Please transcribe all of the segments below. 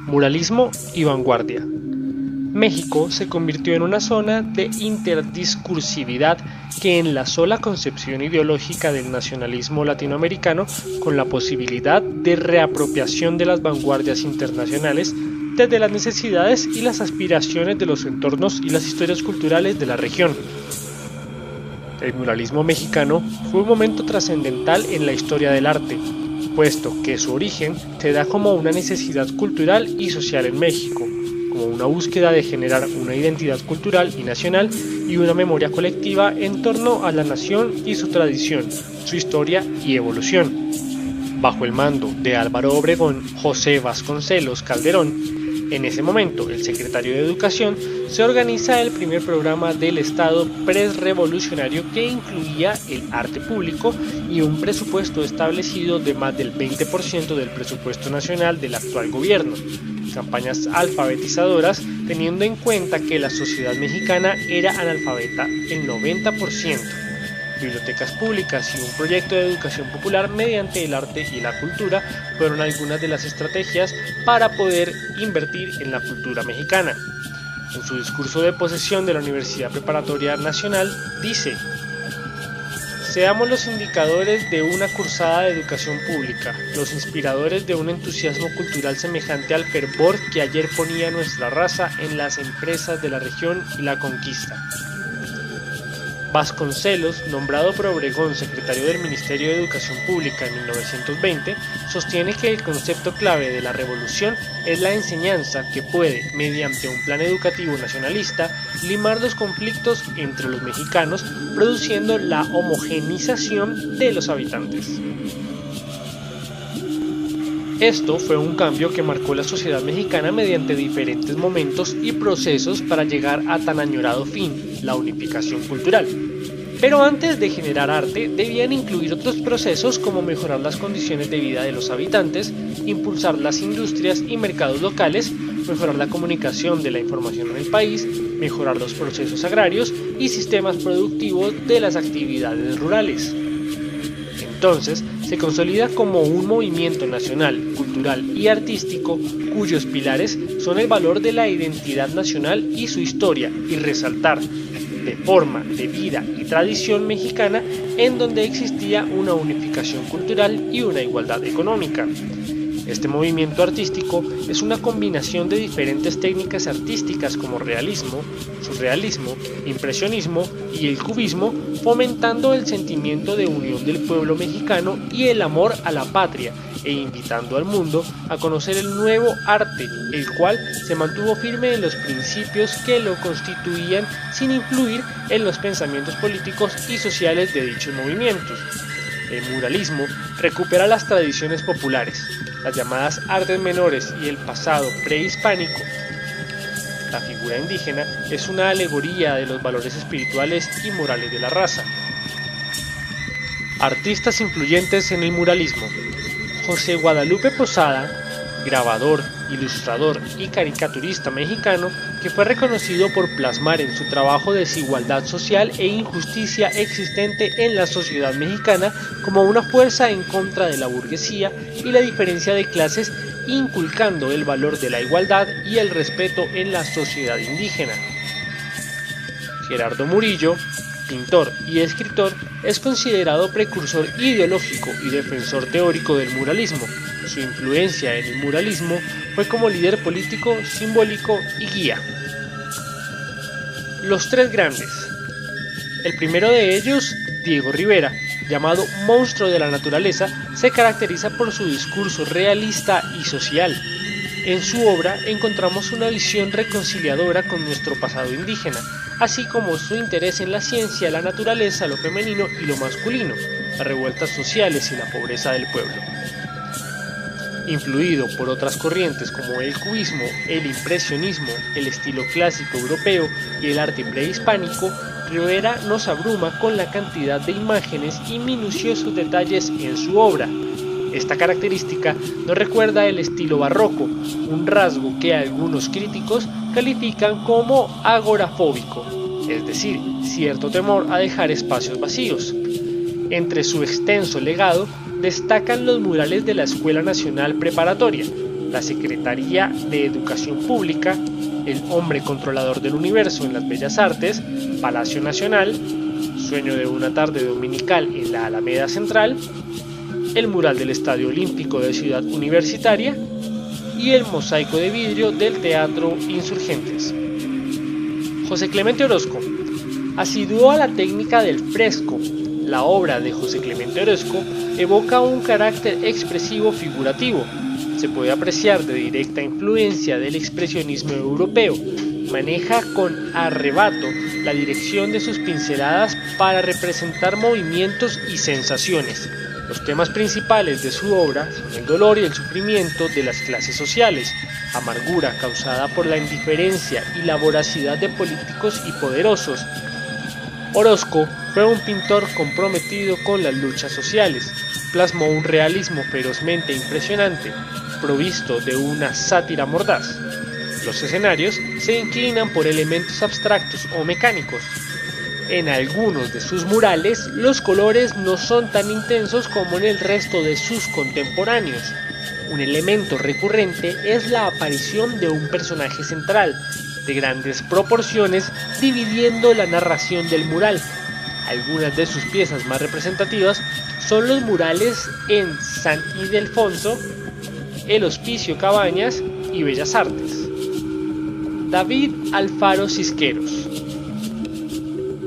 Muralismo y vanguardia. México se convirtió en una zona de interdiscursividad que enlazó la concepción ideológica del nacionalismo latinoamericano con la posibilidad de reapropiación de las vanguardias internacionales desde las necesidades y las aspiraciones de los entornos y las historias culturales de la región. El muralismo mexicano fue un momento trascendental en la historia del arte, puesto que su origen se da como una necesidad cultural y social en México, como una búsqueda de generar una identidad cultural y nacional y una memoria colectiva en torno a la nación y su tradición, su historia y evolución. Bajo el mando de Álvaro Obregón José Vasconcelos Calderón, en ese momento el secretario de Educación, se organiza el primer programa del Estado presrevolucionario que incluía el arte público y un presupuesto establecido de más del 20% del presupuesto nacional del actual gobierno. Campañas alfabetizadoras teniendo en cuenta que la sociedad mexicana era analfabeta el 90%. Bibliotecas públicas y un proyecto de educación popular mediante el arte y la cultura fueron algunas de las estrategias para poder invertir en la cultura mexicana. En su discurso de posesión de la Universidad Preparatoria Nacional dice: seamos los indicadores de una cursada de educación pública, los inspiradores de un entusiasmo cultural semejante al fervor que ayer ponía nuestra raza en las empresas de la región y la conquista. Vasconcelos, nombrado por Obregón secretario del Ministerio de Educación Pública en 1920, sostiene que el concepto clave de la revolución es la enseñanza que puede, mediante un plan educativo nacionalista, limar los conflictos entre los mexicanos, produciendo la homogeneización de los habitantes. Esto fue un cambio que marcó la sociedad mexicana mediante diferentes momentos y procesos para llegar a tan añorado fin, la unificación cultural. Pero antes de generar arte, debían incluir otros procesos como mejorar las condiciones de vida de los habitantes, impulsar las industrias y mercados locales, mejorar la comunicación de la información en el país, mejorar los procesos agrarios y sistemas productivos de las actividades rurales. Entonces, se consolida como un movimiento nacional, cultural y artístico cuyos pilares son el valor de la identidad nacional y su historia, y resaltar de forma, de vida y tradición mexicana en donde existía una unificación cultural y una igualdad económica. Este movimiento artístico es una combinación de diferentes técnicas artísticas como realismo, surrealismo, impresionismo y el cubismo, fomentando el sentimiento de unión del pueblo mexicano y el amor a la patria, e invitando al mundo a conocer el nuevo arte, el cual se mantuvo firme en los principios que lo constituían sin influir en los pensamientos políticos y sociales de dichos movimientos. El muralismo recupera las tradiciones populares, las llamadas artes menores y el pasado prehispánico. La figura indígena es una alegoría de los valores espirituales y morales de la raza. Artistas influyentes en el muralismo. José Guadalupe Posada, grabador, ilustrador y caricaturista mexicano, que fue reconocido por plasmar en su trabajo desigualdad social e injusticia existente en la sociedad mexicana como una fuerza en contra de la burguesía y la diferencia de clases, inculcando el valor de la igualdad y el respeto en la sociedad indígena. Gerardo Murillo, pintor y escritor, es considerado precursor ideológico y defensor teórico del muralismo. Su influencia en el muralismo fue como líder político, simbólico y guía. Los tres grandes. El primero de ellos, Diego Rivera, llamado monstruo de la naturaleza, se caracteriza por su discurso realista y social. En su obra encontramos una visión reconciliadora con nuestro pasado indígena, así como su interés en la ciencia, la naturaleza, lo femenino y lo masculino, las revueltas sociales y la pobreza del pueblo. Influido por otras corrientes como el cubismo, el impresionismo, el estilo clásico europeo y el arte prehispánico, Rivera nos abruma con la cantidad de imágenes y minuciosos detalles en su obra. Esta característica nos recuerda el estilo barroco, un rasgo que algunos críticos califican como agorafóbico, es decir, cierto temor a dejar espacios vacíos. Entre su extenso legado, destacan los murales de la Escuela Nacional Preparatoria, la Secretaría de Educación Pública, el Hombre Controlador del Universo en las Bellas Artes, Palacio Nacional, Sueño de una tarde dominical en la Alameda Central, el mural del Estadio Olímpico de Ciudad Universitaria y el mosaico de vidrio del Teatro Insurgentes. José Clemente Orozco, asiduo a la técnica del fresco, la obra de José Clemente Orozco evoca un carácter expresivo figurativo. Se puede apreciar de directa influencia del expresionismo europeo. Maneja con arrebato la dirección de sus pinceladas para representar movimientos y sensaciones. Los temas principales de su obra son el dolor y el sufrimiento de las clases sociales, amargura causada por la indiferencia y la voracidad de políticos y poderosos. Orozco fue un pintor comprometido con las luchas sociales. Plasmó un realismo ferozmente impresionante, provisto de una sátira mordaz. Los escenarios se inclinan por elementos abstractos o mecánicos. En algunos de sus murales, los colores no son tan intensos como en el resto de sus contemporáneos. Un elemento recurrente es la aparición de un personaje central, de grandes proporciones, dividiendo la narración del mural. Algunas de sus piezas más representativas son los murales en San Ildefonso, El Hospicio Cabañas y Bellas Artes. David Alfaro Cisqueros.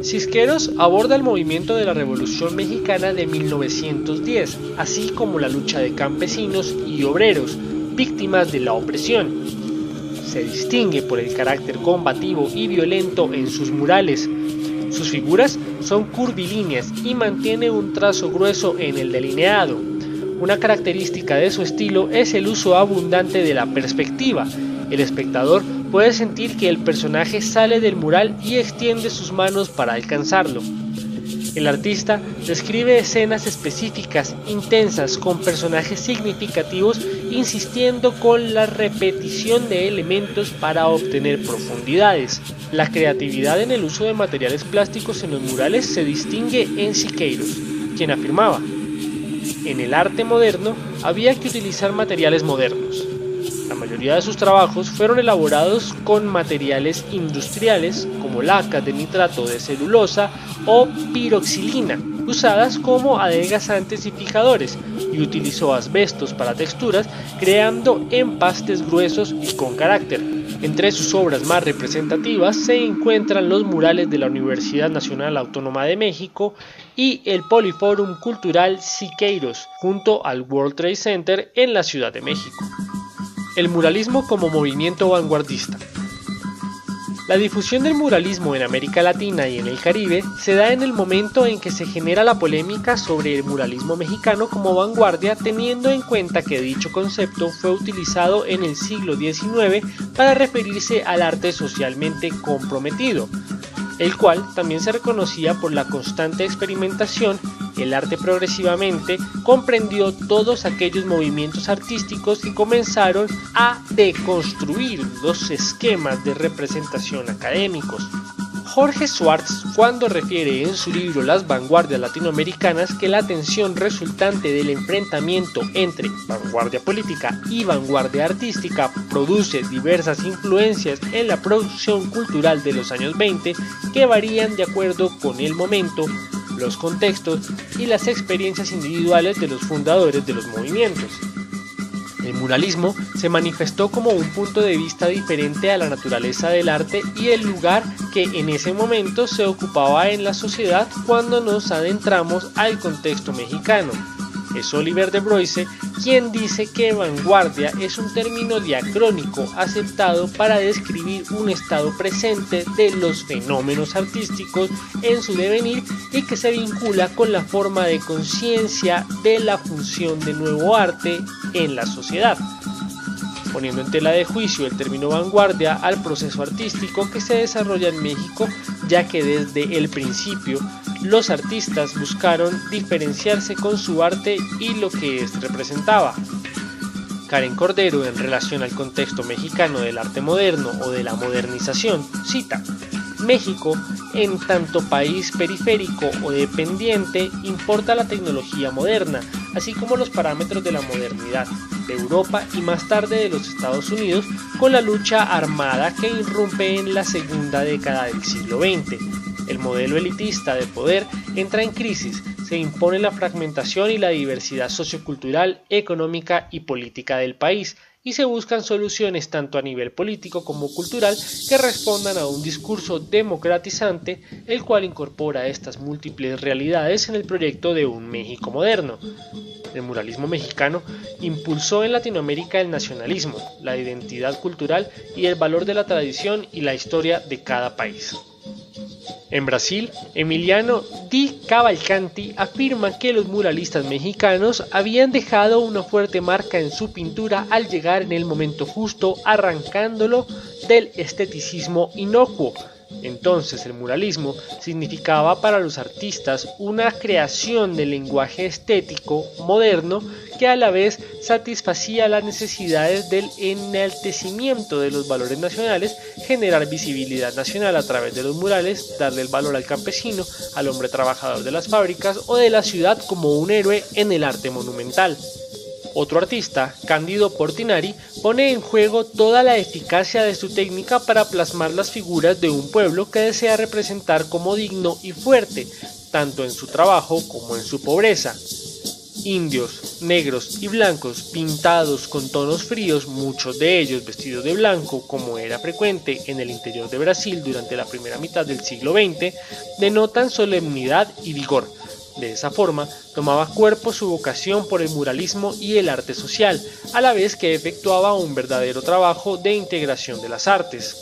Cisqueros aborda el movimiento de la Revolución Mexicana de 1910, así como la lucha de campesinos y obreros, víctimas de la opresión. Se distingue por el carácter combativo y violento en sus murales. Sus figuras son curvilíneas y mantiene un trazo grueso en el delineado. Una característica de su estilo es el uso abundante de la perspectiva. El espectador puede sentir que el personaje sale del mural y extiende sus manos para alcanzarlo. El artista describe escenas específicas, intensas, con personajes significativos, insistiendo con la repetición de elementos para obtener profundidades. La creatividad en el uso de materiales plásticos en los murales se distingue en Siqueiros, quien afirmaba: en el arte moderno había que utilizar materiales modernos. La mayoría de sus trabajos fueron elaborados con materiales industriales como lacas de nitrato de celulosa o piroxilina, usadas como adelgazantes y fijadores, y utilizó asbestos para texturas, creando empastes gruesos y con carácter. Entre sus obras más representativas se encuentran los murales de la Universidad Nacional Autónoma de México y el Poliforum Cultural Siqueiros, junto al World Trade Center en la Ciudad de México. El muralismo como movimiento vanguardista. La difusión del muralismo en América Latina y en el Caribe se da en el momento en que se genera la polémica sobre el muralismo mexicano como vanguardia, teniendo en cuenta que dicho concepto fue utilizado en el siglo XIX para referirse al arte socialmente comprometido, el cual también se reconocía por la constante experimentación. El arte progresivamente comprendió todos aquellos movimientos artísticos que comenzaron a deconstruir los esquemas de representación académicos. Jorge Schwartz, cuando refiere en su libro Las vanguardias latinoamericanas que la tensión resultante del enfrentamiento entre vanguardia política y vanguardia artística produce diversas influencias en la producción cultural de los años 20 que varían de acuerdo con el momento, los contextos y las experiencias individuales de los fundadores de los movimientos. El muralismo se manifestó como un punto de vista diferente a la naturaleza del arte y el lugar que en ese momento se ocupaba en la sociedad cuando nos adentramos al contexto mexicano. Es Oliver de Broisse quien dice que vanguardia es un término diacrónico aceptado para describir un estado presente de los fenómenos artísticos en su devenir y que se vincula con la forma de conciencia de la función de nuevo arte en la sociedad, poniendo en tela de juicio el término vanguardia al proceso artístico que se desarrolla en México, ya que desde el principio los artistas buscaron diferenciarse con su arte y lo que éste representaba. Karen Cordero, en relación al contexto mexicano del arte moderno o de la modernización, cita: México, en tanto país periférico o dependiente, importa la tecnología moderna, así como los parámetros de la modernidad de Europa y más tarde de los Estados Unidos, con la lucha armada que irrumpe en la segunda década del siglo XX. El modelo elitista de poder entra en crisis, se impone la fragmentación y la diversidad sociocultural, económica y política del país, y se buscan soluciones tanto a nivel político como cultural que respondan a un discurso democratizante, el cual incorpora estas múltiples realidades en el proyecto de un México moderno. El muralismo mexicano impulsó en Latinoamérica el nacionalismo, la identidad cultural y el valor de la tradición y la historia de cada país. En Brasil, Emiliano Di Cavalcanti afirma que los muralistas mexicanos habían dejado una fuerte marca en su pintura al llegar en el momento justo, arrancándolo del esteticismo inocuo. Entonces el muralismo significaba para los artistas una creación del lenguaje estético moderno que a la vez satisfacía las necesidades del enaltecimiento de los valores nacionales, generar visibilidad nacional a través de los murales, darle el valor al campesino, al hombre trabajador de las fábricas o de la ciudad como un héroe en el arte monumental. Otro artista, Cándido Portinari, pone en juego toda la eficacia de su técnica para plasmar las figuras de un pueblo que desea representar como digno y fuerte, tanto en su trabajo como en su pobreza. Indios, negros y blancos pintados con tonos fríos, muchos de ellos vestidos de blanco, como era frecuente en el interior de Brasil durante la primera mitad del siglo XX, denotan solemnidad y vigor. De esa forma, tomaba cuerpo su vocación por el muralismo y el arte social, a la vez que efectuaba un verdadero trabajo de integración de las artes.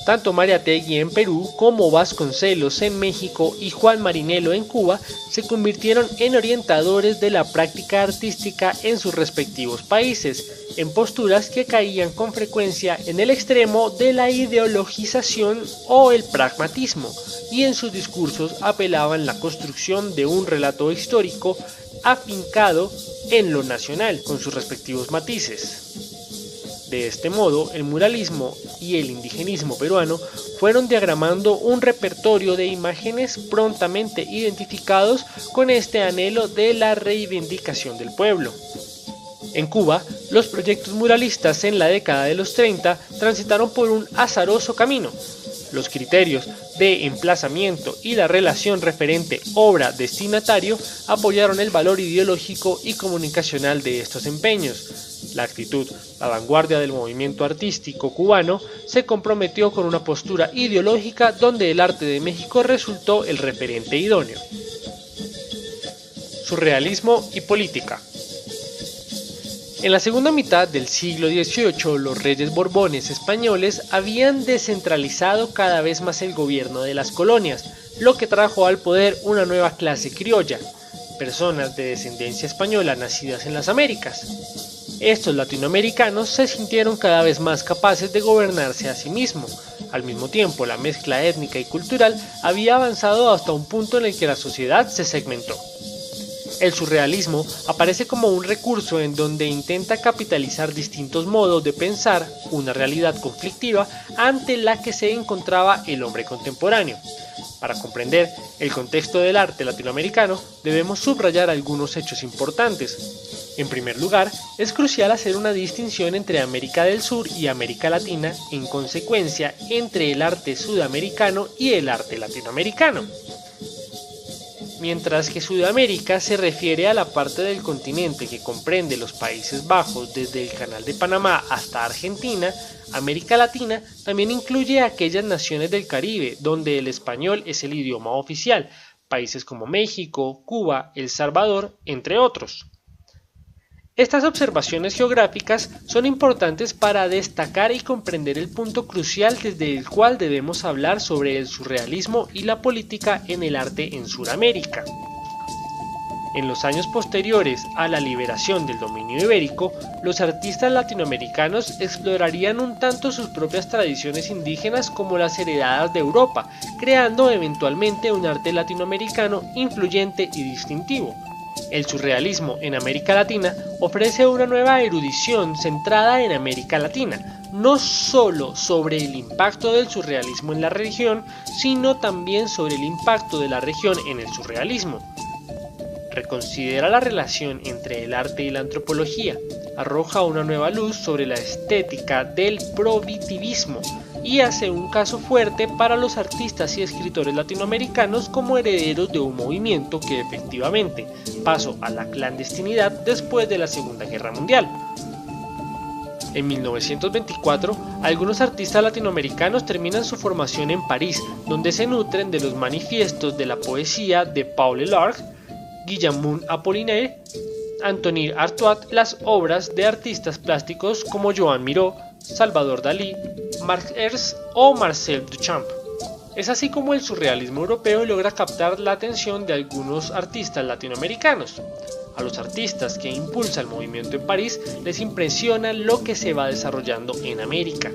Tanto Mariátegui en Perú como Vasconcelos en México y Juan Marinello en Cuba se convirtieron en orientadores de la práctica artística en sus respectivos países, en posturas que caían con frecuencia en el extremo de la ideologización o el pragmatismo, y en sus discursos apelaban a la construcción de un relato histórico afincado en lo nacional, con sus respectivos matices. De este modo, el muralismo y el indigenismo peruano fueron diagramando un repertorio de imágenes prontamente identificados con este anhelo de la reivindicación del pueblo. En Cuba, los proyectos muralistas en la década de los 30 transitaron por un azaroso camino. Los criterios de emplazamiento y la relación referente obra-destinatario apoyaron el valor ideológico y comunicacional de estos empeños. La actitud, la vanguardia del movimiento artístico cubano se comprometió con una postura ideológica donde el arte de México resultó el referente idóneo. Surrealismo y política. En la segunda mitad del siglo XVIII, los reyes borbones españoles habían descentralizado cada vez más el gobierno de las colonias, lo que trajo al poder una nueva clase criolla, personas de descendencia española nacidas en las Américas. Estos latinoamericanos se sintieron cada vez más capaces de gobernarse a sí mismos. Al mismo tiempo, la mezcla étnica y cultural había avanzado hasta un punto en el que la sociedad se segmentó. El surrealismo aparece como un recurso en donde intenta capitalizar distintos modos de pensar una realidad conflictiva ante la que se encontraba el hombre contemporáneo. Para comprender el contexto del arte latinoamericano, debemos subrayar algunos hechos importantes. En primer lugar, es crucial hacer una distinción entre América del Sur y América Latina, en consecuencia, entre el arte sudamericano y el arte latinoamericano. Mientras que Sudamérica se refiere a la parte del continente que comprende los Países Bajos desde el Canal de Panamá hasta Argentina, América Latina también incluye a aquellas naciones del Caribe donde el español es el idioma oficial, países como México, Cuba, El Salvador, entre otros. Estas observaciones geográficas son importantes para destacar y comprender el punto crucial desde el cual debemos hablar sobre el surrealismo y la política en el arte en Sudamérica. En los años posteriores a la liberación del dominio ibérico, los artistas latinoamericanos explorarían un tanto sus propias tradiciones indígenas como las heredadas de Europa, creando eventualmente un arte latinoamericano influyente y distintivo. El surrealismo en América Latina ofrece una nueva erudición centrada en América Latina, no solo sobre el impacto del surrealismo en la región, sino también sobre el impacto de la región en el surrealismo. reconsidera la relación entre el arte y la antropología, arroja una nueva luz sobre la estética del prohibitivismo y hace un caso fuerte para los artistas y escritores latinoamericanos como herederos de un movimiento que efectivamente pasó a la clandestinidad después de la Segunda Guerra Mundial. En 1924, algunos artistas latinoamericanos terminan su formación en París, donde se nutren de los manifiestos de la poesía de Paul Eluard, Guillaume Apollinaire, Antoine Artaud, las obras de artistas plásticos como Joan Miró, Salvador Dalí, Marc Ernst o Marcel Duchamp. Es así como el surrealismo europeo logra captar la atención de algunos artistas latinoamericanos. A los artistas que impulsa el movimiento en París les impresiona lo que se va desarrollando en América.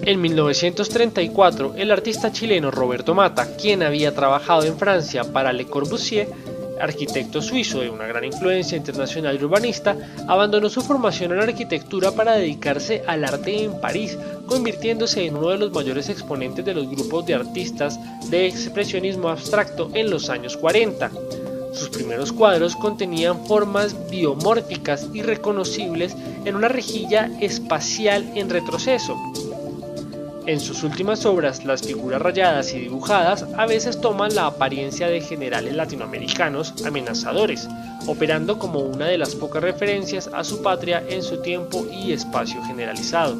En 1934, el artista chileno Roberto Mata, quien había trabajado en Francia para Le Corbusier, arquitecto suizo de una gran influencia internacional y urbanista, abandonó su formación en arquitectura para dedicarse al arte en París, convirtiéndose en uno de los mayores exponentes de los grupos de artistas de expresionismo abstracto en los años 40. Sus primeros cuadros contenían formas biomórficas y reconocibles en una rejilla espacial en retroceso. En sus últimas obras, las figuras rayadas y dibujadas a veces toman la apariencia de generales latinoamericanos amenazadores, operando como una de las pocas referencias a su patria en su tiempo y espacio generalizado.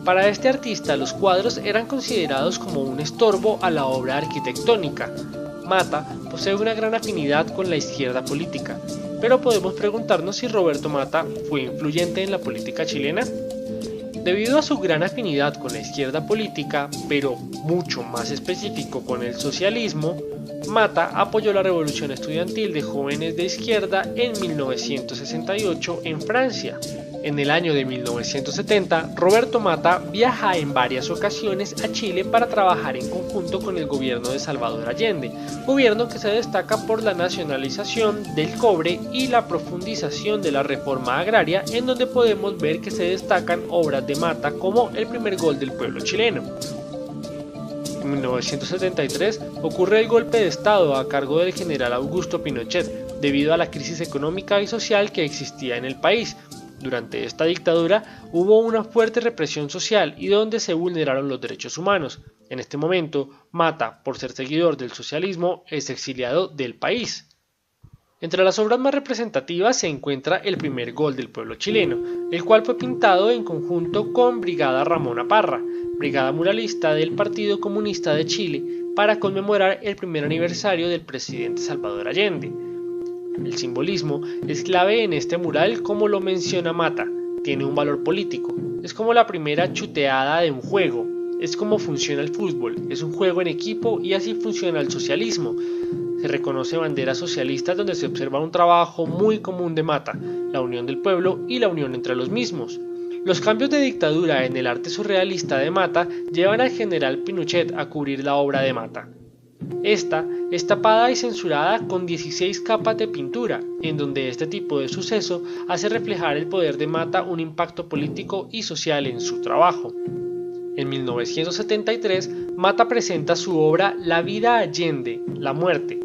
Para este artista, los cuadros eran considerados como un estorbo a la obra arquitectónica. Mata posee una gran afinidad con la izquierda política, pero podemos preguntarnos si Roberto Mata fue influyente en la política chilena. Debido a su gran afinidad con la izquierda política, pero mucho más específico con el socialismo, Mata apoyó la revolución estudiantil de jóvenes de izquierda en 1968 en Francia. En el año de 1970, Roberto Mata viaja en varias ocasiones a Chile para trabajar en conjunto con el gobierno de Salvador Allende, gobierno que se destaca por la nacionalización del cobre y la profundización de la reforma agraria, en donde podemos ver que se destacan obras de Mata como El primer gol del pueblo chileno. En 1973 ocurre el golpe de Estado a cargo del general Augusto Pinochet, debido a la crisis económica y social que existía en el país. Durante esta dictadura hubo una fuerte represión social y donde se vulneraron los derechos humanos. En este momento, Mata, por ser seguidor del socialismo, es exiliado del país. Entre las obras más representativas se encuentra El primer gol del pueblo chileno, el cual fue pintado en conjunto con Brigada Ramona Parra, brigada muralista del Partido Comunista de Chile, para conmemorar el primer aniversario del presidente Salvador Allende. El simbolismo es clave en este mural, como lo menciona Mata, tiene un valor político, es como la primera chuteada de un juego, es como funciona el fútbol, es un juego en equipo y así funciona el socialismo. Se reconoce banderas socialistas donde se observa un trabajo muy común de Mata, la unión del pueblo y la unión entre los mismos. Los cambios de dictadura en el arte surrealista de Mata llevan al general Pinochet a cubrir la obra de Mata. Esta es tapada y censurada con 16 capas de pintura, en donde este tipo de suceso hace reflejar el poder de Mata un impacto político y social en su trabajo. En 1973, Mata presenta su obra La vida Allende, la muerte.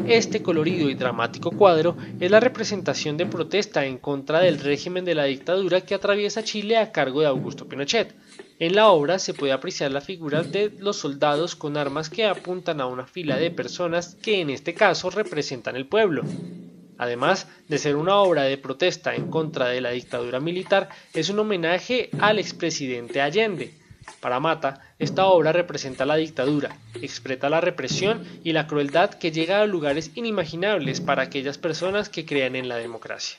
Este colorido y dramático cuadro es la representación de protesta en contra del régimen de la dictadura que atraviesa Chile a cargo de Augusto Pinochet. En la obra se puede apreciar la figura de los soldados con armas que apuntan a una fila de personas que en este caso representan el pueblo. Además de ser una obra de protesta en contra de la dictadura militar, es un homenaje al expresidente Allende. Para Mata, esta obra representa la dictadura, expresa la represión y la crueldad que llega a lugares inimaginables para aquellas personas que crean en la democracia.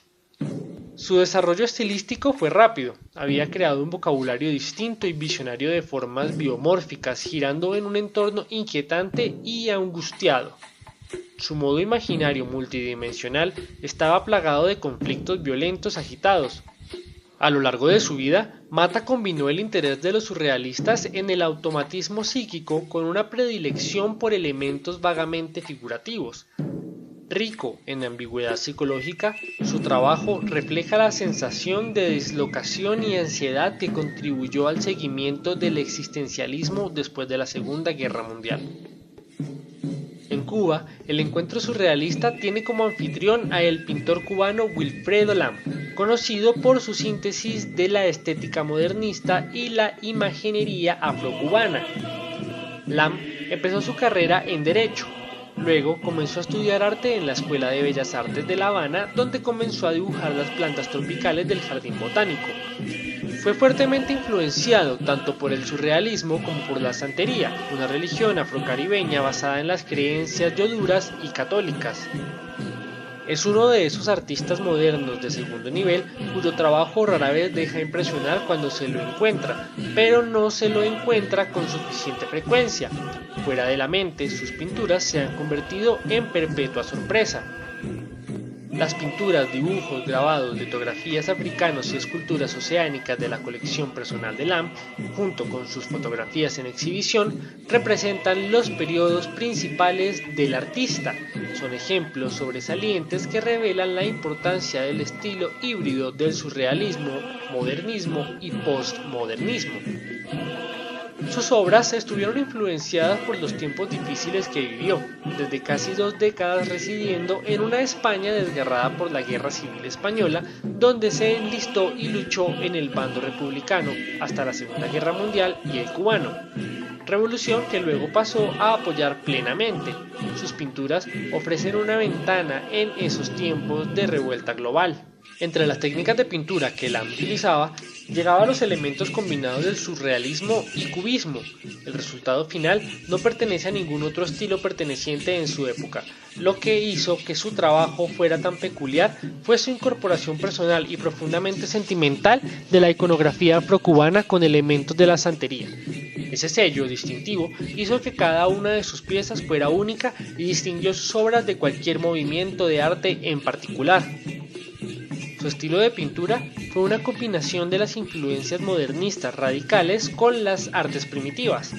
Su desarrollo estilístico fue rápido, había creado un vocabulario distinto y visionario de formas biomórficas, girando en un entorno inquietante y angustiado. Su modo imaginario multidimensional estaba plagado de conflictos violentos agitados. A lo largo de su vida, Mata combinó el interés de los surrealistas en el automatismo psíquico con una predilección por elementos vagamente figurativos. Rico en ambigüedad psicológica, su trabajo refleja la sensación de deslocación y ansiedad que contribuyó al seguimiento del existencialismo después de la Segunda Guerra Mundial. En Cuba, el encuentro surrealista tiene como anfitrión a el pintor cubano Wilfredo Lam, conocido por su síntesis de la estética modernista y la imaginería afrocubana. Lam empezó su carrera en Derecho. Luego comenzó a estudiar arte en la Escuela de Bellas Artes de La Habana, donde comenzó a dibujar las plantas tropicales del jardín botánico. Fue fuertemente influenciado tanto por el surrealismo como por la santería, una religión afrocaribeña basada en las creencias yoduras y católicas. Es uno de esos artistas modernos de segundo nivel cuyo trabajo rara vez deja impresionar cuando se lo encuentra, pero no se lo encuentra con suficiente frecuencia. Fuera de la mente, sus pinturas se han convertido en perpetua sorpresa. Las pinturas, dibujos, grabados, litografías africanos y esculturas oceánicas de la colección personal de Lam, junto con sus fotografías en exhibición, representan los periodos principales del artista. Son ejemplos sobresalientes que revelan la importancia del estilo híbrido del surrealismo, modernismo y postmodernismo. Sus obras estuvieron influenciadas por los tiempos difíciles que vivió, desde casi 2 décadas residiendo en una España desgarrada por la Guerra Civil Española, donde se enlistó y luchó en el bando republicano, hasta la Segunda Guerra Mundial y el cubano, revolución que luego pasó a apoyar plenamente. Sus pinturas ofrecen una ventana en esos tiempos de revuelta global. Entre las técnicas de pintura que Lam utilizaba, llegaba a los elementos combinados del surrealismo y cubismo. El resultado final no pertenece a ningún otro estilo perteneciente en su época. Lo que hizo que su trabajo fuera tan peculiar fue su incorporación personal y profundamente sentimental de la iconografía afrocubana con elementos de la santería. Ese sello distintivo hizo que cada una de sus piezas fuera única y distinguió sus obras de cualquier movimiento de arte en particular. Su estilo de pintura fue una combinación de las influencias modernistas radicales con las artes primitivas.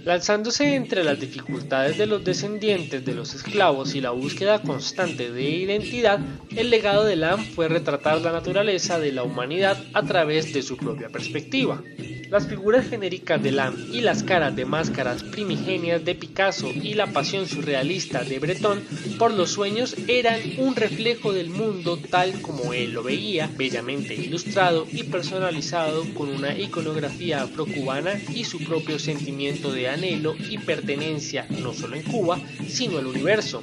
Lanzándose entre las dificultades de los descendientes de los esclavos y la búsqueda constante de identidad, el legado de Lam fue retratar la naturaleza de la humanidad a través de su propia perspectiva. Las figuras genéricas de Lam y las caras de máscaras primigenias de Picasso y la pasión surrealista de Breton por los sueños eran un reflejo del mundo tal como él lo veía, bellamente ilustrado y personalizado con una iconografía afrocubana y su propio sentimiento de anhelo y pertenencia no solo en Cuba, sino al universo.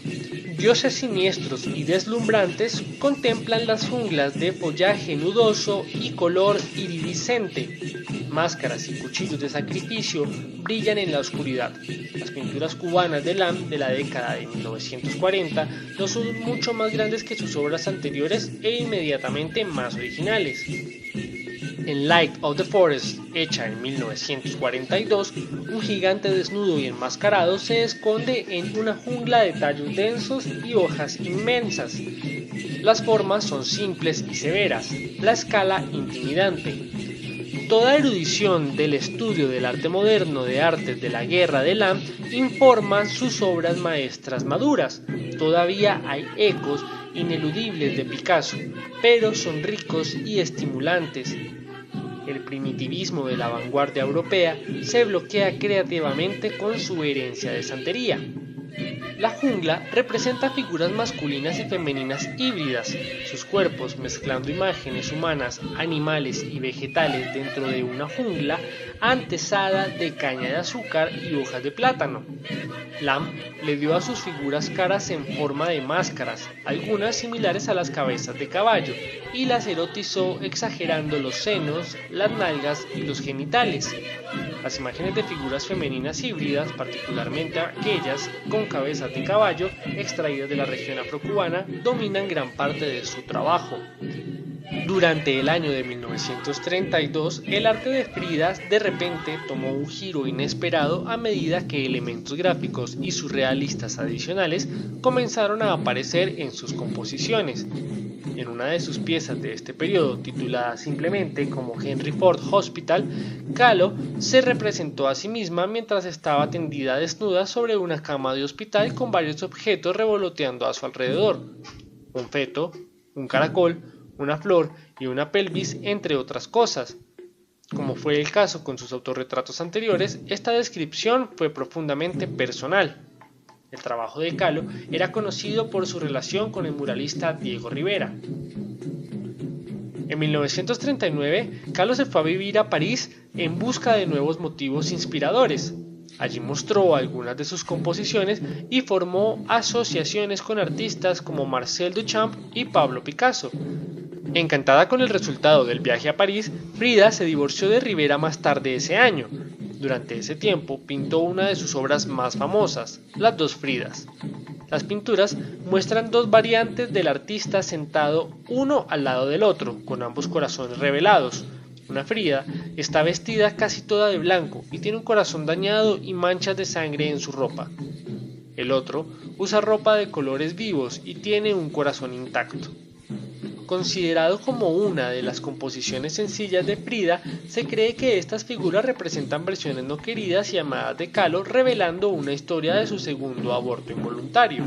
Dioses siniestros y deslumbrantes contemplan las junglas de follaje nudoso y color iridiscente. Máscaras y cuchillos de sacrificio brillan en la oscuridad. Las pinturas cubanas de Lam de la década de 1940 no son mucho más grandes que sus obras anteriores e inmediatamente más originales. En Light of the Forest, hecha en 1942, un gigante desnudo y enmascarado se esconde en una jungla de tallos densos y hojas inmensas. Las formas son simples y severas, la escala intimidante. Toda erudición del estudio del arte moderno de artes de la guerra de Lam informa sus obras maestras maduras. Todavía hay ecos ineludibles de Picasso, pero son ricos y estimulantes. El primitivismo de la vanguardia europea se bloquea creativamente con su herencia de santería. La jungla representa figuras masculinas y femeninas híbridas, sus cuerpos mezclando imágenes humanas, animales y vegetales dentro de una jungla antesada de caña de azúcar y hojas de plátano. Lam le dio a sus figuras caras en forma de máscaras, algunas similares a las cabezas de caballo, y las erotizó exagerando los senos, las nalgas y los genitales. Las imágenes de figuras femeninas híbridas, particularmente aquellas con cabezas de caballo extraídas de la región afrocubana, dominan gran parte de su trabajo. Durante el año de 1932, el arte de Frida de repente tomó un giro inesperado a medida que elementos gráficos y surrealistas adicionales comenzaron a aparecer en sus composiciones. En una de sus piezas de este periodo, titulada simplemente como Henry Ford Hospital, Kahlo se representó a sí misma mientras estaba tendida desnuda sobre una cama de hospital con varios objetos revoloteando a su alrededor: un feto, un caracol, una flor y una pelvis, entre otras cosas. Como fue el caso con sus autorretratos anteriores, esta descripción fue profundamente personal. El trabajo de Kahlo era conocido por su relación con el muralista Diego Rivera. En 1939, Kahlo se fue a vivir a París en busca de nuevos motivos inspiradores. Allí mostró algunas de sus composiciones y formó asociaciones con artistas como Marcel Duchamp y Pablo Picasso. Encantada con el resultado del viaje a París, Frida se divorció de Rivera más tarde ese año. Durante ese tiempo pintó una de sus obras más famosas, Las dos Fridas. Las pinturas muestran dos variantes del artista sentado uno al lado del otro, con ambos corazones revelados. Una Frida está vestida casi toda de blanco y tiene un corazón dañado y manchas de sangre en su ropa. El otro usa ropa de colores vivos y tiene un corazón intacto. Considerado como una de las composiciones sencillas de Frida, se cree que estas figuras representan versiones no queridas y amadas de Kahlo, revelando una historia de su segundo aborto involuntario.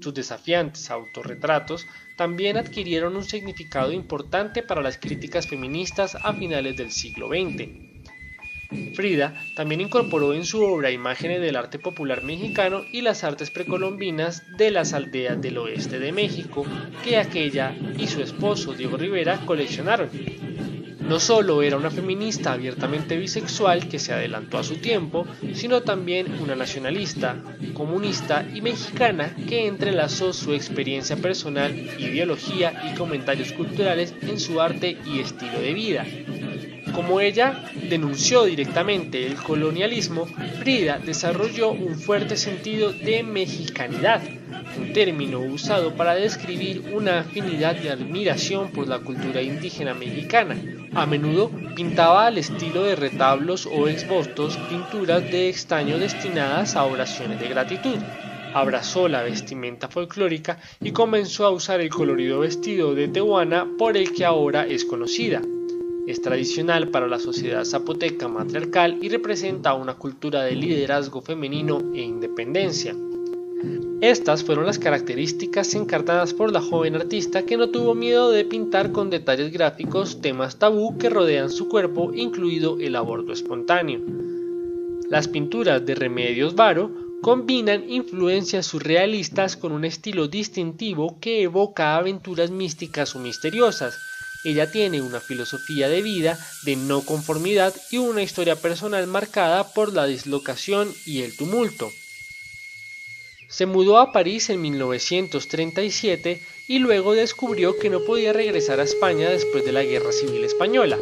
Sus desafiantes autorretratos también adquirieron un significado importante para las críticas feministas a finales del siglo XX. Frida también incorporó en su obra imágenes del arte popular mexicano y las artes precolombinas de las aldeas del oeste de México que aquella y su esposo Diego Rivera coleccionaron. No solo era una feminista abiertamente bisexual que se adelantó a su tiempo, sino también una nacionalista, comunista y mexicana que entrelazó su experiencia personal, ideología y comentarios culturales en su arte y estilo de vida. Como ella denunció directamente el colonialismo, Frida desarrolló un fuerte sentido de mexicanidad, un término usado para describir una afinidad y admiración por la cultura indígena mexicana. A menudo pintaba al estilo de retablos o exvostos pinturas de estaño destinadas a oraciones de gratitud. Abrazó la vestimenta folclórica y comenzó a usar el colorido vestido de tehuana por el que ahora es conocida. Es tradicional para la sociedad zapoteca matriarcal y representa una cultura de liderazgo femenino e independencia. Estas fueron las características encarnadas por la joven artista que no tuvo miedo de pintar con detalles gráficos temas tabú que rodean su cuerpo, incluido el aborto espontáneo. Las pinturas de Remedios Varo combinan influencias surrealistas con un estilo distintivo que evoca aventuras místicas o misteriosas. Ella tiene una filosofía de vida de no conformidad y una historia personal marcada por la dislocación y el tumulto. Se mudó a París en 1937 y luego descubrió que no podía regresar a España después de la Guerra Civil Española.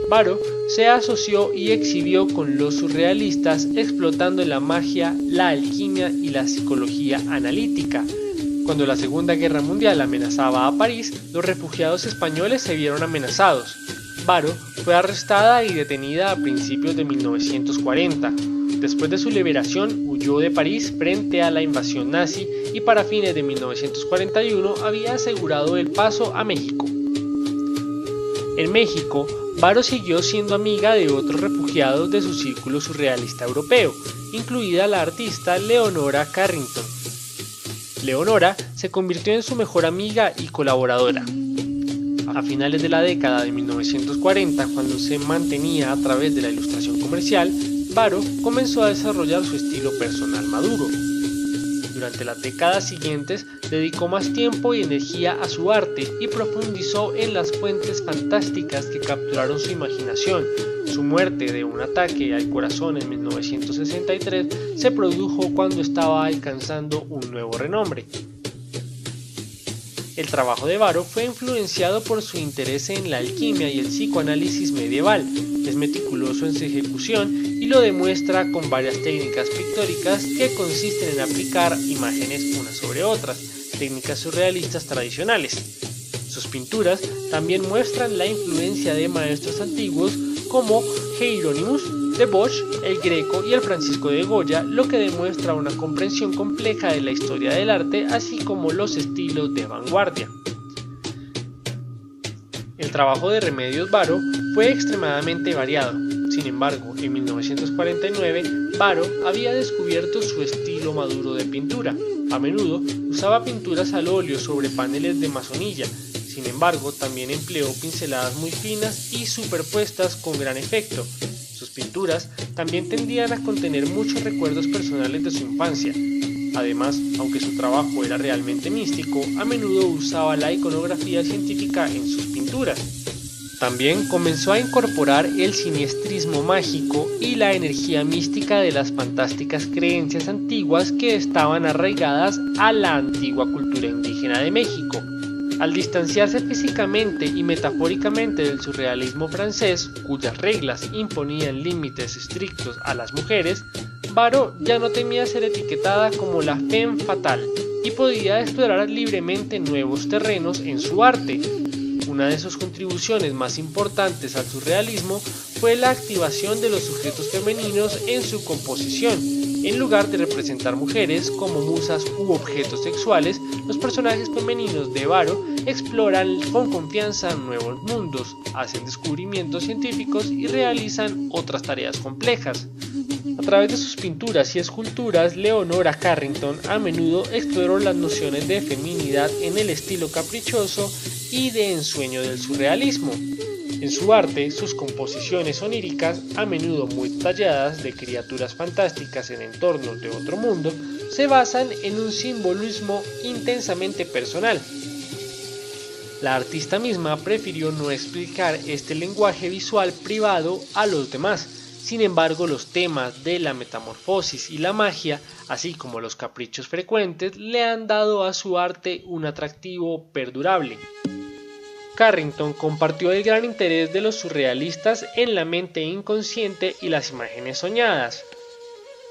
Varo se asoció y exhibió con los surrealistas explotando la magia, la alquimia y la psicología analítica. Cuando la Segunda Guerra Mundial amenazaba a París, los refugiados españoles se vieron amenazados. Varo fue arrestada y detenida a principios de 1940. Después de su liberación, huyó de París frente a la invasión nazi y para fines de 1941 había asegurado el paso a México. En México, Varo siguió siendo amiga de otros refugiados de su círculo surrealista europeo, incluida la artista Leonora Carrington. Leonora se convirtió en su mejor amiga y colaboradora. A finales de la década de 1940, cuando se mantenía a través de la ilustración comercial, Varo comenzó a desarrollar su estilo personal maduro. Durante las décadas siguientes, dedicó más tiempo y energía a su arte y profundizó en las fuentes fantásticas que capturaron su imaginación. Su muerte de un ataque al corazón en 1963 se produjo cuando estaba alcanzando un nuevo renombre. El trabajo de Varo fue influenciado por su interés en la alquimia y el psicoanálisis medieval. Es meticuloso en su ejecución y lo demuestra con varias técnicas pictóricas que consisten en aplicar imágenes unas sobre otras, técnicas surrealistas tradicionales. Sus pinturas también muestran la influencia de maestros antiguos como Hieronymus de Bosch, el Greco y el Francisco de Goya, lo que demuestra una comprensión compleja de la historia del arte, así como los estilos de vanguardia. El trabajo de Remedios Varo fue extremadamente variado. Sin embargo, en 1949, Varo había descubierto su estilo maduro de pintura. A menudo usaba pinturas al óleo sobre paneles de masonilla. Sin embargo, también empleó pinceladas muy finas y superpuestas con gran efecto. Sus pinturas también tendían a contener muchos recuerdos personales de su infancia. Además, aunque su trabajo era realmente místico, a menudo usaba la iconografía científica en sus pinturas. También comenzó a incorporar el siniestrismo mágico y la energía mística de las fantásticas creencias antiguas que estaban arraigadas a la antigua cultura indígena de México. Al distanciarse físicamente y metafóricamente del surrealismo francés, cuyas reglas imponían límites estrictos a las mujeres, Varro ya no temía ser etiquetada como la femme fatale y podía explorar libremente nuevos terrenos en su arte. Una de sus contribuciones más importantes al surrealismo fue la activación de los sujetos femeninos en su composición. En lugar de representar mujeres como musas u objetos sexuales, los personajes femeninos de Varro exploran con confianza nuevos mundos, hacen descubrimientos científicos y realizan otras tareas complejas. A través de sus pinturas y esculturas, Leonora Carrington a menudo exploró las nociones de feminidad en el estilo caprichoso y de ensueño del surrealismo. En su arte, sus composiciones oníricas, a menudo muy detalladas de criaturas fantásticas en entornos de otro mundo, se basan en un simbolismo intensamente personal. La artista misma prefirió no explicar este lenguaje visual privado a los demás. Sin embargo, los temas de la metamorfosis y la magia, así como los caprichos frecuentes, le han dado a su arte un atractivo perdurable. Carrington compartió el gran interés de los surrealistas en la mente inconsciente y las imágenes soñadas.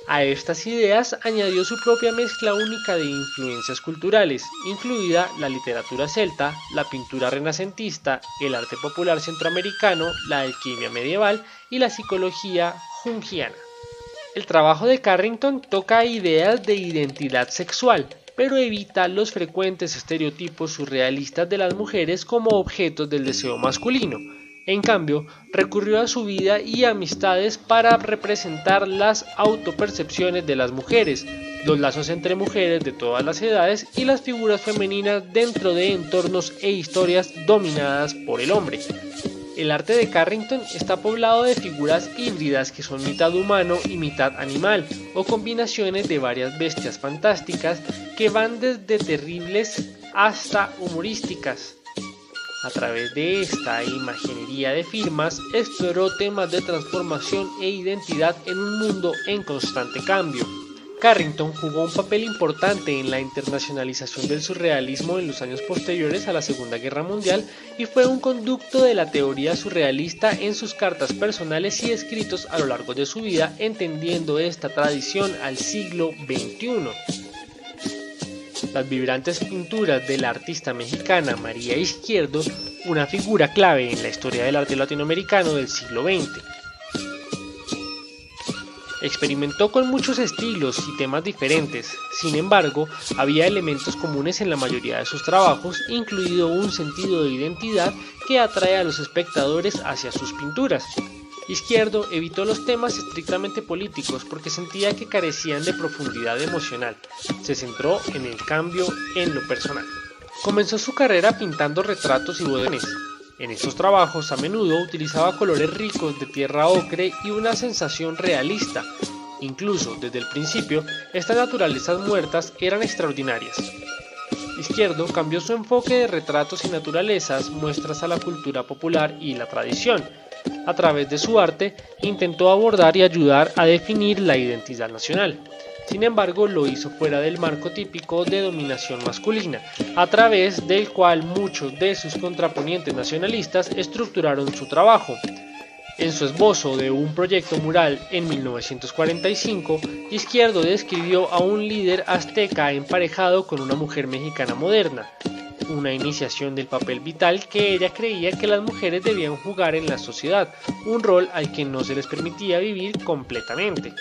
A estas ideas añadió su propia mezcla única de influencias culturales, incluida la literatura celta, la pintura renacentista, el arte popular centroamericano, la alquimia medieval y la psicología junguiana. El trabajo de Carrington toca ideas de identidad sexual, pero evita los frecuentes estereotipos surrealistas de las mujeres como objetos del deseo masculino. En cambio, recurrió a su vida y amistades para representar las autopercepciones de las mujeres, los lazos entre mujeres de todas las edades y las figuras femeninas dentro de entornos e historias dominadas por el hombre. El arte de Carrington está poblado de figuras híbridas que son mitad humano y mitad animal, o combinaciones de varias bestias fantásticas que van desde terribles hasta humorísticas. A través de esta imaginería de firmas, exploró temas de transformación e identidad en un mundo en constante cambio. Carrington jugó un papel importante en la internacionalización del surrealismo en los años posteriores a la Segunda Guerra Mundial y fue un conducto de la teoría surrealista en sus cartas personales y escritos a lo largo de su vida, entendiendo esta tradición al siglo XXI. Las vibrantes pinturas de la artista mexicana María Izquierdo, una figura clave en la historia del arte latinoamericano del siglo XX. Experimentó con muchos estilos y temas diferentes, sin embargo, había elementos comunes en la mayoría de sus trabajos, incluido un sentido de identidad que atrae a los espectadores hacia sus pinturas. Izquierdo evitó los temas estrictamente políticos porque sentía que carecían de profundidad emocional. Se centró en el cambio en lo personal. Comenzó su carrera pintando retratos y bodegones. En estos trabajos a menudo utilizaba colores ricos de tierra ocre y una sensación realista. Incluso desde el principio, estas naturalezas muertas eran extraordinarias. Izquierdo cambió su enfoque de retratos y naturalezas, muestras a la cultura popular y la tradición. A través de su arte, intentó abordar y ayudar a definir la identidad nacional. Sin embargo, lo hizo fuera del marco típico de dominación masculina, a través del cual muchos de sus contraponientes nacionalistas estructuraron su trabajo. En su esbozo de un proyecto mural en 1945, Izquierdo describió a un líder azteca emparejado con una mujer mexicana moderna, una iniciación del papel vital que ella creía que las mujeres debían jugar en la sociedad, un rol al que no se les permitía vivir completamente.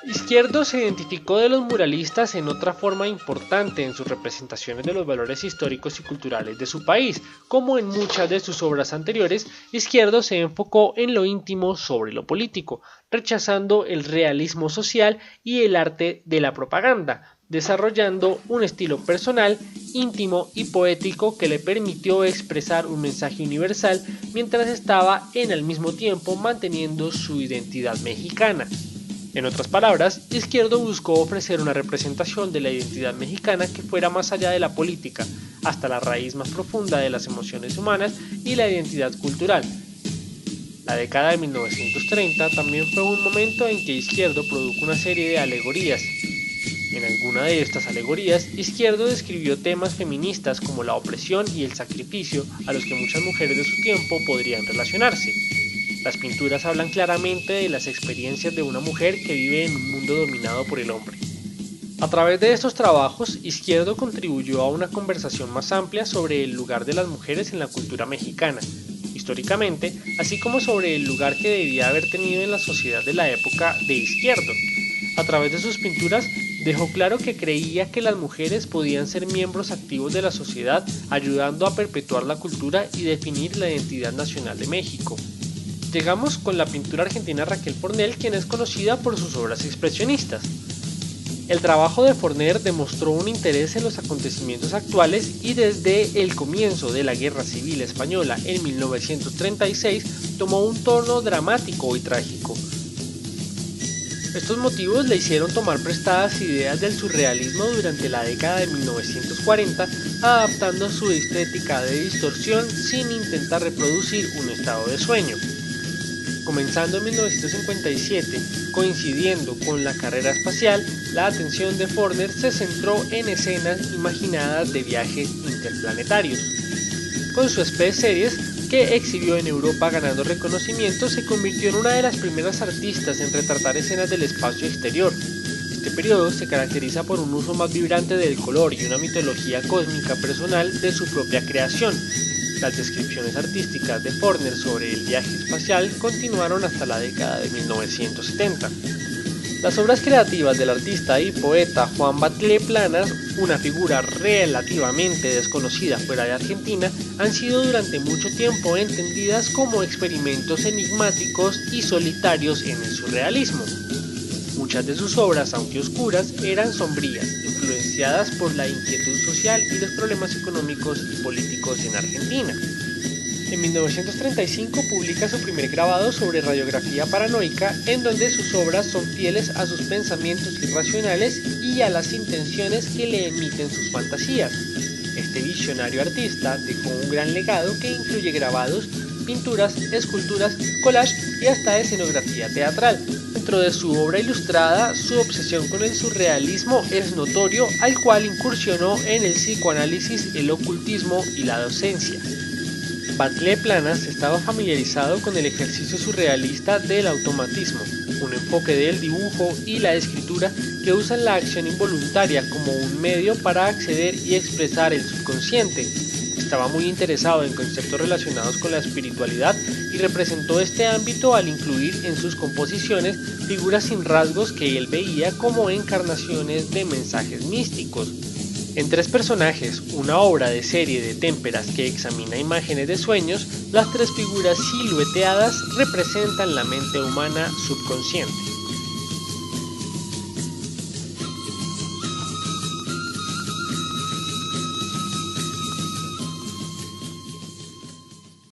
Izquierdo se identificó de los muralistas en otra forma importante en sus representaciones de los valores históricos y culturales de su país. Como en muchas de sus obras anteriores, Izquierdo se enfocó en lo íntimo sobre lo político, rechazando el realismo social y el arte de la propaganda, desarrollando un estilo personal, íntimo y poético que le permitió expresar un mensaje universal mientras estaba en al mismo tiempo manteniendo su identidad mexicana. En otras palabras, Izquierdo buscó ofrecer una representación de la identidad mexicana que fuera más allá de la política, hasta la raíz más profunda de las emociones humanas y la identidad cultural. La década de 1930 también fue un momento en que Izquierdo produjo una serie de alegorías. En alguna de estas alegorías, Izquierdo describió temas feministas como la opresión y el sacrificio a los que muchas mujeres de su tiempo podrían relacionarse. Las pinturas hablan claramente de las experiencias de una mujer que vive en un mundo dominado por el hombre. A través de estos trabajos, Izquierdo contribuyó a una conversación más amplia sobre el lugar de las mujeres en la cultura mexicana, históricamente, así como sobre el lugar que debía haber tenido en la sociedad de la época de Izquierdo. A través de sus pinturas, dejó claro que creía que las mujeres podían ser miembros activos de la sociedad, ayudando a perpetuar la cultura y definir la identidad nacional de México. Llegamos con la pintura argentina Raquel Fornel, quien es conocida por sus obras expresionistas. El trabajo de Forner demostró un interés en los acontecimientos actuales y desde el comienzo de la Guerra Civil Española en 1936 tomó un tono dramático y trágico. Estos motivos le hicieron tomar prestadas ideas del surrealismo durante la década de 1940, adaptando su estética de distorsión sin intentar reproducir un estado de sueño. Comenzando en 1957, coincidiendo con la carrera espacial, la atención de Forner se centró en escenas imaginadas de viajes interplanetarios. Con su Space Series, que exhibió en Europa ganando reconocimiento, se convirtió en una de las primeras artistas en retratar escenas del espacio exterior. Este periodo se caracteriza por un uso más vibrante del color y una mitología cósmica personal de su propia creación. Las descripciones artísticas de Forner sobre el viaje espacial continuaron hasta la década de 1970. Las obras creativas del artista y poeta Juan Batlle Planas, una figura relativamente desconocida fuera de Argentina, han sido durante mucho tiempo entendidas como experimentos enigmáticos y solitarios en el surrealismo. Muchas de sus obras, aunque oscuras, eran sombrías, influenciadas por la inquietud social y los problemas económicos y políticos en Argentina. En 1935 publica su primer grabado sobre radiografía paranoica, en donde sus obras son fieles a sus pensamientos irracionales y a las intenciones que le emiten sus fantasías. Este visionario artista dejó un gran legado que incluye grabados, pinturas, esculturas, collage y hasta escenografía teatral. Dentro de su obra ilustrada, su obsesión con el surrealismo es notorio, al cual incursionó en el psicoanálisis, el ocultismo y la docencia. Batlle Planas estaba familiarizado con el ejercicio surrealista del automatismo, un enfoque del dibujo y la escritura que usan la acción involuntaria como un medio para acceder y expresar el subconsciente. Estaba muy interesado en conceptos relacionados con la espiritualidad y representó este ámbito al incluir en sus composiciones figuras sin rasgos que él veía como encarnaciones de mensajes místicos. En Tres personajes, una obra de serie de témperas que examina imágenes de sueños, las tres figuras silueteadas representan la mente humana subconsciente.